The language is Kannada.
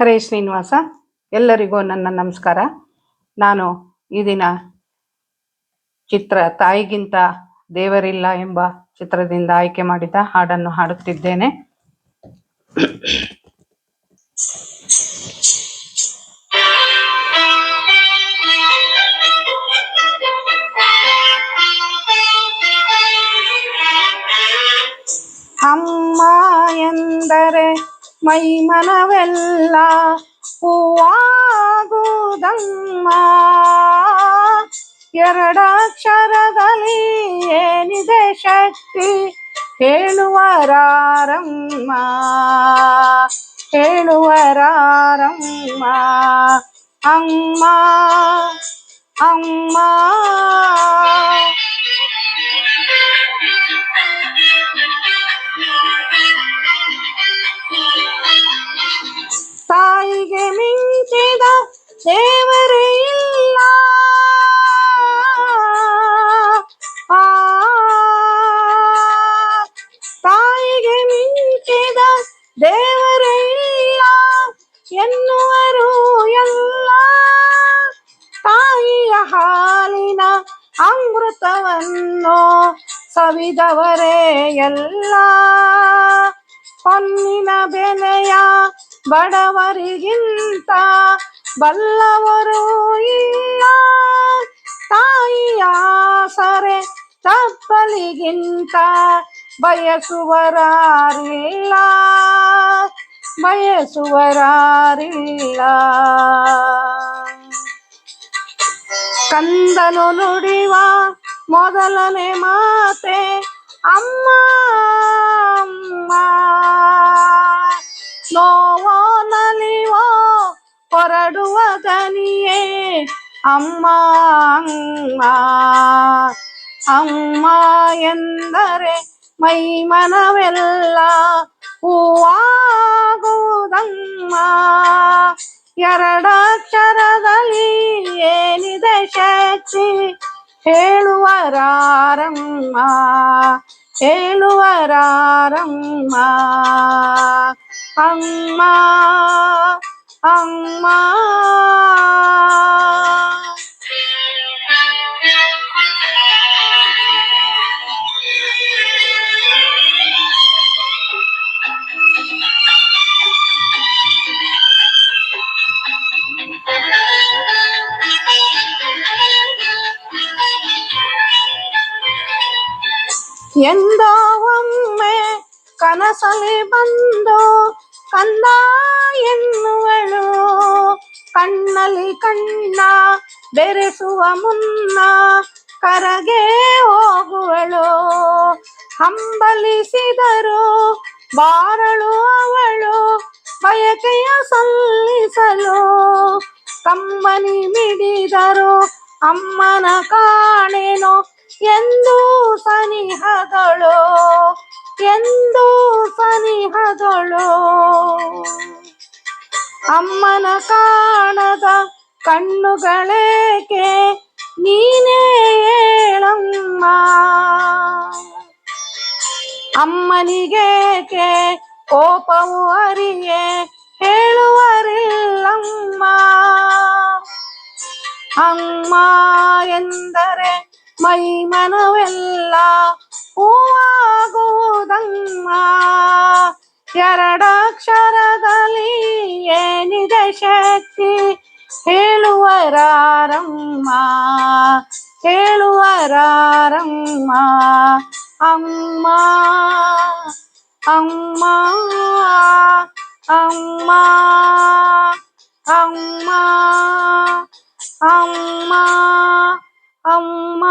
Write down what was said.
ಹರೇ ಶ್ರೀನಿವಾಸ. ಎಲ್ಲರಿಗೂ ನನ್ನ ನಮಸ್ಕಾರ. ನಾನು ಈ ದಿನ ಚಿತ್ರ ತಾಯಿಗಿಂತ ದೇವರಿಲ್ಲ ಎಂಬ ಚಿತ್ರದಿಂದ ಆಯ್ಕೆ ಮಾಡಿದ ಹಾಡನ್ನು ಹಾಡುತ್ತಿದ್ದೇನೆ. ಅಮ್ಮ ಎಂದರೆ ಮೈ ಮನವೆಲ್ಲ ಹೂವಾಗುವುದಮ್ಮ. ಎರಡಕ್ಷರದಲ್ಲಿ ಏನಿದೆ ಶಕ್ತಿ ಹೇಳುವರಾರಮ್ಮ, ಹೇಳುವರಾರಮ್ಮ. ಅಮ್ಮ ಅಮ್ಮ ತಾಯಿಗೆ ಮಿಂಚಿದ ದೇವರೇ ಇಲ್ಲ. ತಾಯಿಗೆ ಮಿಂಚಿದ ದೇವರೇ ಇಲ್ಲ ಎನ್ನುವರು ಎಲ್ಲ. ತಾಯಿಯ ಹಾಲಿನ ಅಮೃತವನ್ನು ಸವಿದವರೇ ಎಲ್ಲ. ಹೊನ್ನಿನ ಬೆಲೆಯ ಬಡವರಿಗಿಂತ ಬಲ್ಲವರು ಇಲ್ಲ. ತಾಯಿಯ ಆಸರೆ ತಪ್ಪಲಿಗಿಂತ ಬಯಸುವರಾರಿಲ್ಲ, ಬಯಸುವರಾರಿಲ್ಲ. ಕಂದನು ನುಡಿವ ಮೊದಲನೇ ಮಾತೆ ಅಮ್ಮ ಅಮ್ಮ. ನೋವೋ ನಲಿವೋ ಹೊರಡುವ ದನಿಯೇ ಅಮ್ಮ ಅಮ್ಮ. ಅಮ್ಮ ಎಂದರೆ ಮೈ ಮನವೆಲ್ಲ ಹೂವಾಗುವುದಮ್ಮ. ಎರಡಕ್ಷರದಲ್ಲಿ ಏನಿದೆ ಶಕ್ತಿ ಹೇಳುವರಾರಮ್ಮ, ಹೇಳುವರಾರಮ್ಮ. ಅಮ್ಮ ಅಮ್ಮ ಎಂದೋ ಒಮ್ಮೆ ಕನಸಲಿ ಬಂದು ಕಂದ ಎನ್ನುವಳು. ಕಣ್ಣಲ್ಲಿ ಕಣ್ಣ ಬೆರೆಸುವ ಮುನ್ನ ಕರಗೆ ಹೋಗುವಳು. ಹಂಬಲಿಸಿದರು ಬಾರಳು ಅವಳು ಬಯಕೆಯ ಸಲ್ಲಿಸಲು. ಕಂಬನಿ ಮಿಡಿದರು ಅಮ್ಮನ ಕಾಣೆನೋ ಎಂದು ಸನಿಹದಳು, ಎಂದು ಸನಿಹದಳು. ಅಮ್ಮನ ಕಾಣದ ಕಣ್ಣುಗಳೇಕೆ ನೀನೇ ಹೇಳಮ್ಮ. ಅಮ್ಮನಿಗೇಕೆ ಕೋಪವು ಅರಿಯೇ ಹೇಳುವರಿಲ್ಲಮ್ಮ. ಅಮ್ಮ ಎಂದರೆ ಮೈ ಮನವೆಲ್ಲ ಹೂವಾಗುವುದಮ್ಮ. ಎರಡಕ್ಷರದಲ್ಲಿ ಏನಿದೆ ಶಕ್ತಿ ಹೇಳುವರಾರಮ್ಮ, ಹೇಳುವರಾರಮ್ಮ. ಅಮ್ಮ ಅಮ್ಮ ಅಮ್ಮ ಅಮ್ಮ ಅಮ್ಮ ಅಮ್ಮ.